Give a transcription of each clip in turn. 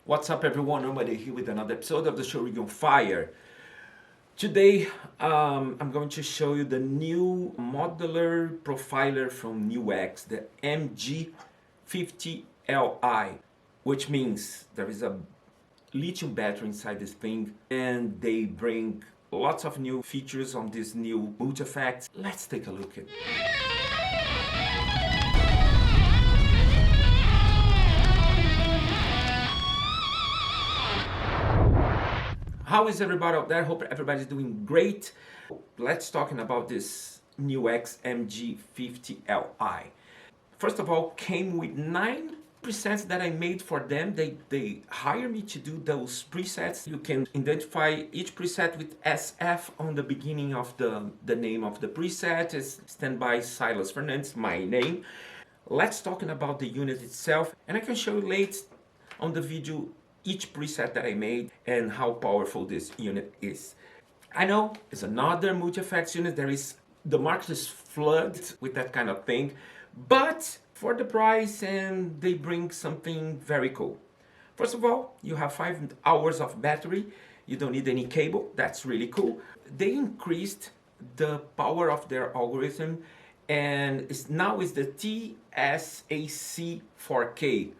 What's up everyone, Nobody here with another episode of the show Rig on Fire. Today I'm going to show you the new modular profiler from NUX, the MG50li, which means there is a lithium battery inside this thing and they bring lots of new features on this new multi-effects. Let's take a look at it. How is everybody out there? Hope everybody's doing great. Let's talking about this NUX MG50li. First of all, came with 9 presets that I made for them. They hire me to do those presets. You can identify each preset with SF on the beginning of the name of the preset. It's Standby Silas Fernandez, my name. Let's talking about the unit itself, and I can show you later on the video each preset that I made and how powerful this unit is. I know it's another multi-effects unit. The market is flooded with that kind of thing, but for the price, and they bring something very cool. First of all, you have 5 hours of battery. You don't need any cable. That's really cool. They increased the power of their algorithm, and now is the TSAC 4K.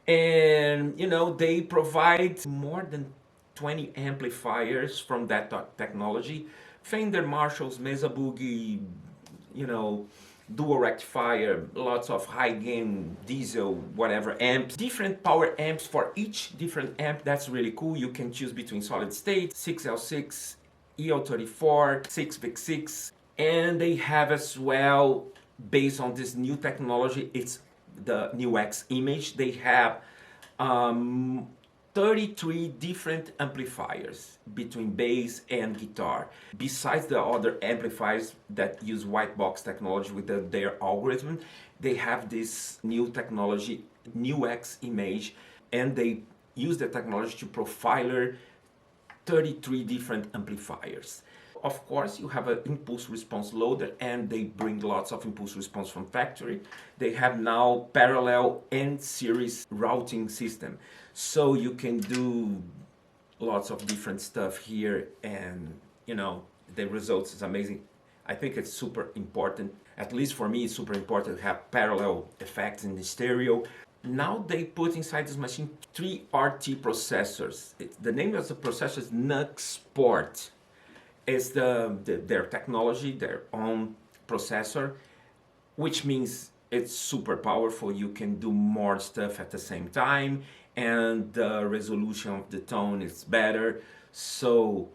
And you know, they provide more than 20 amplifiers from that technology. Fender, Marshalls, Mesa Boogie, you know, dual rectifier, lots of high gain diesel, whatever amps, different power amps for each different amp. That's really cool. You can choose between solid state, 6L6, EL34, 6VIC6, and they have as well, based on this new technology, it's the NUX image. They have 33 different amplifiers between bass and guitar, besides the other amplifiers that use white box technology with their algorithm. They have this new technology, NUX image, and they use the technology to profiler 33 different amplifiers. Of course, you have an impulse response loader, and they bring lots of impulse response from factory. They have now parallel and series routing system, so you can do lots of different stuff here, and you know, the results is amazing. I think it's super important, at least for me it's super important to have parallel effects in the stereo. Now they put inside this machine 3 RT processors. The name of the processor is Nux Sport. It's their technology, their own processor, which means it's super powerful. You can do more stuff at the same time, and the resolution of the tone is better. So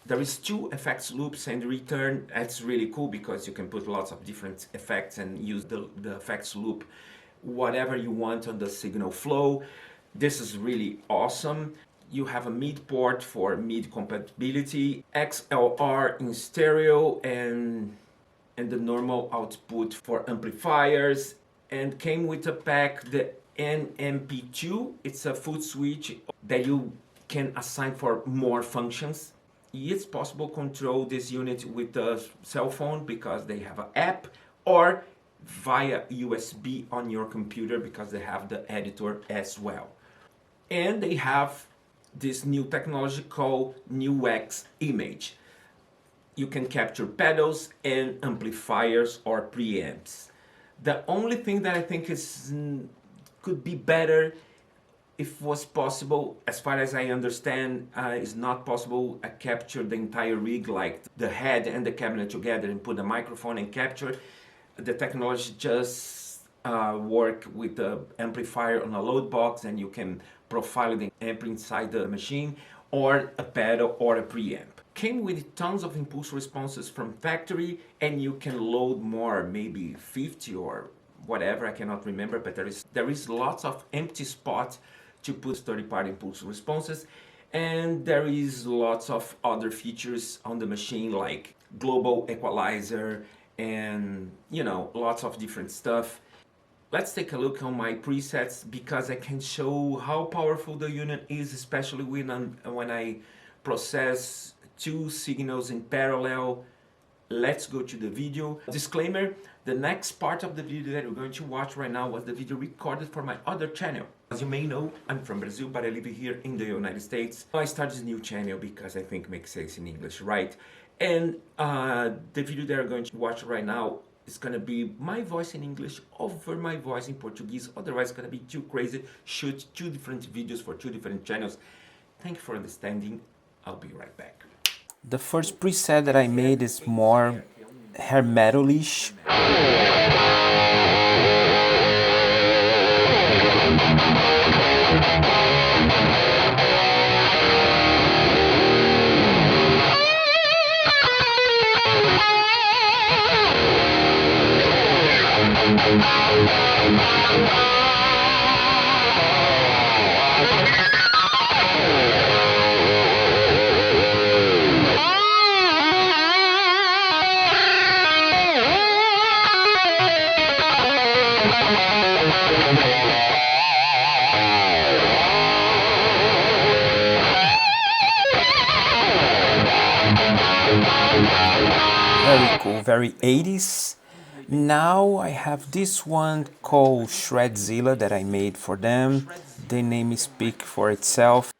there is 2 effects loops and return. That's really cool because you can put lots of different effects and use the effects loop whatever you want on the signal flow. This is really awesome. You have a mid port for mid compatibility, XLR in stereo, and the normal output for amplifiers, and came with a pack, the NMP2. It's a foot switch that you can assign for more functions. It's possible to control this unit with a cell phone because they have an app, or via USB on your computer because they have the editor as well. And they have this new technology called NUX image. You can capture pedals and amplifiers or preamps. The only thing that I think could be better, if was possible, as far as I understand, is not possible to capture the entire rig, like the head and the cabinet together and put a microphone and capture. The technology just work with the amplifier on a load box, and you can profile the amp inside the machine, or a pedal or a preamp. Came with tons of impulse responses from factory, and you can load more, maybe 50 or whatever, I cannot remember, but there is lots of empty spots to put third-party impulse responses, and there is lots of other features on the machine like global equalizer and you know, lots of different stuff. Let's take a look on my presets because I can show how powerful the unit is, especially when I process 2 signals in parallel. let's go to the video. Disclaimer, the next part of the video that we're going to watch right now was the video recorded for my other channel. As you may know, I'm from Brazil, but I live here in the United States. I started this new channel because I think it makes sense in English, right? And the video that we're going to watch right now is gonna be my voice in English over my voice in Portuguese. Otherwise, it's gonna be too crazy. Shoot two different videos for two different channels. Thank you for understanding. I'll be right back. The first preset that I made is more hair metal-ish. Very cool, very 80s. Now I have this one called Shredzilla that I made for them. The name speaks for itself.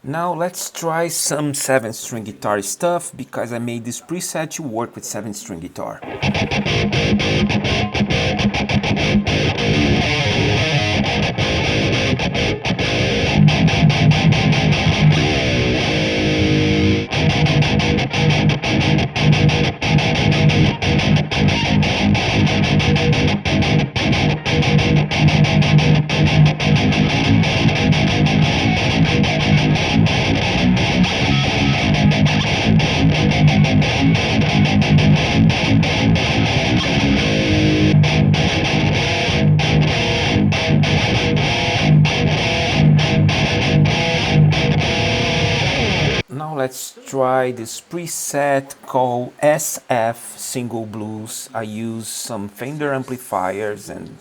Now let's try some 7-string guitar stuff, because I made this preset to work with 7-string guitar. Now let's try this preset called SF Single Blues. I use some Fender amplifiers and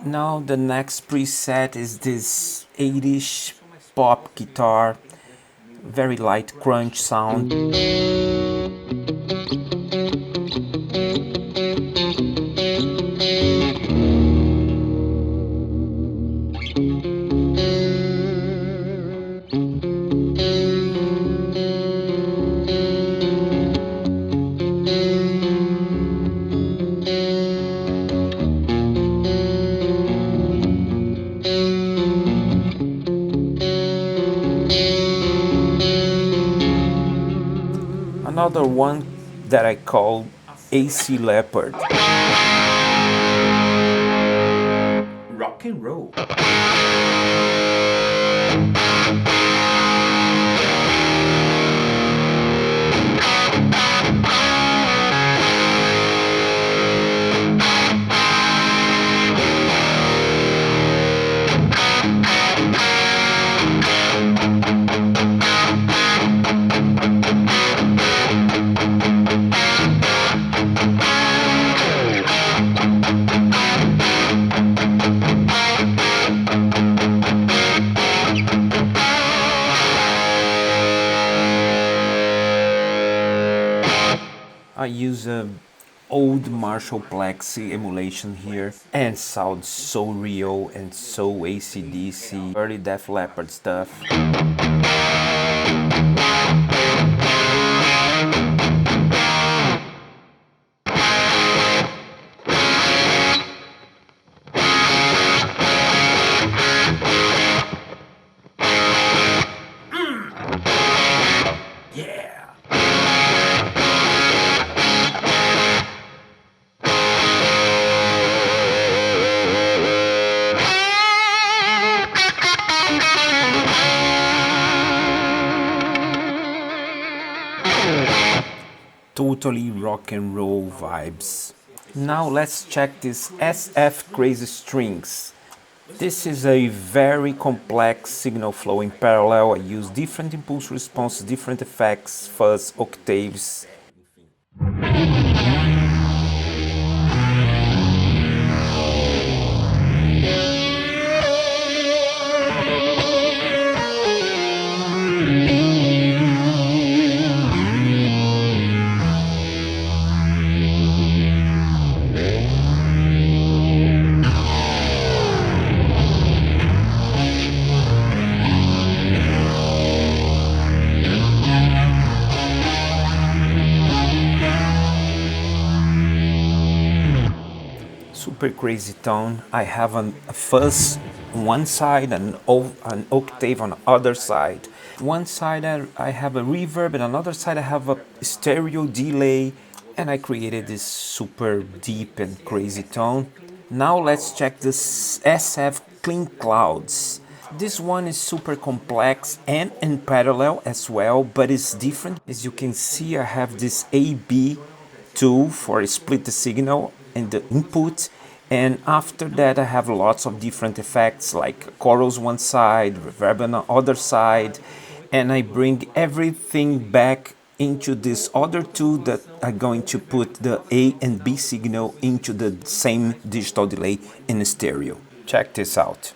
now the next preset is this 80s pop guitar, very light crunch sound. Another one that I call AC Leopard. Rock and roll. I use a old Marshall Plexi emulation here, and sounds so real and so AC/DC, early Def Leppard stuff. Yeah! Totally rock and roll vibes. Now let's check this SF Crazy Strings. This is a very complex signal flow in parallel. I use different impulse responses, different effects, fuzz, octaves. Super crazy tone. I have a fuzz on one side and an octave on the other side. One side I have a reverb and another side I have a stereo delay, and I created this super deep and crazy tone. Now let's check this SF Clean Clouds. This one is super complex and in parallel as well, but it's different. As you can see, I have this AB tool for split the signal and the input, and after that I have lots of different effects like chorals one side, reverb on the other side, and I bring everything back into this other tool that I'm going to put the A and B signal into the same digital delay in stereo. Check this out.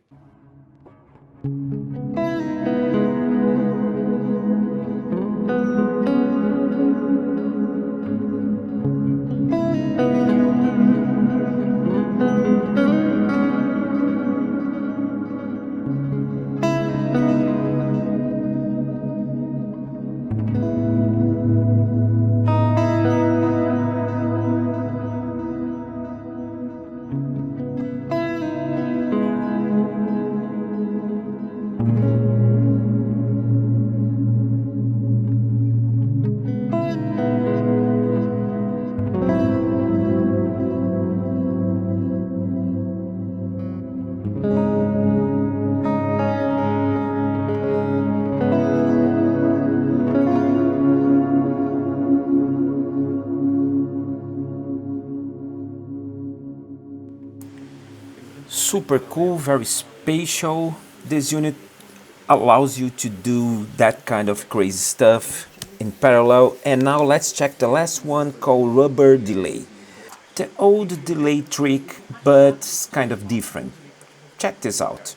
Super cool, very spatial. This unit allows you to do that kind of crazy stuff in parallel. And now let's check the last one called Rubber Delay. The old delay trick, but it's kind of different. Check this out.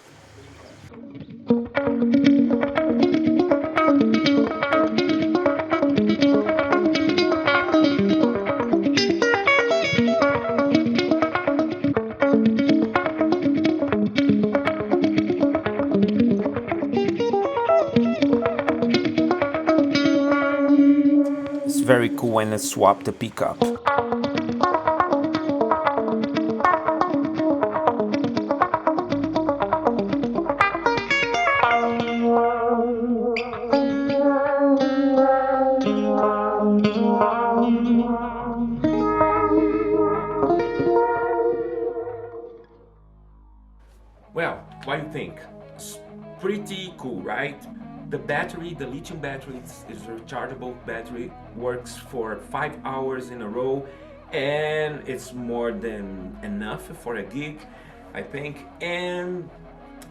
It's very cool when I swap the pickup. Well, what do you think? It's pretty cool, right? The battery, the lithium battery, is a rechargeable battery, works for 5 hours in a row, and it's more than enough for a gig, I think. And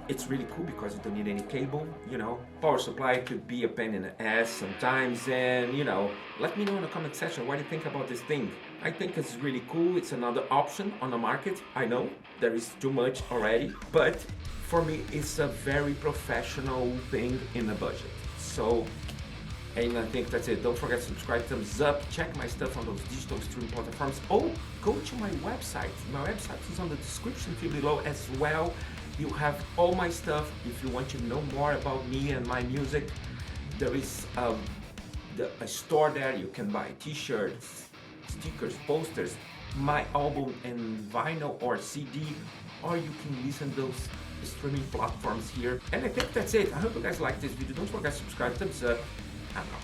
it's really cool because you don't need any cable, you know. Power supply could be a pain in the ass sometimes, and you know, let me know in the comment section what you think about this thing. I think it's really cool. It's another option on the market. I know there is too much already, but for me it's a very professional thing in a budget. So And I think that's it. Don't forget to subscribe, thumbs up, check my stuff on those digital streaming platforms. Oh, go to my website. My website is on the description below as well. You have all my stuff. If you want to know more about me and my music, there is a store there. You can buy t-shirts, stickers, posters, my album in vinyl or CD, or you can listen to those streaming platforms here. And I think that's it. I hope you guys like this video. Don't forget to subscribe, thumbs up. I don't know.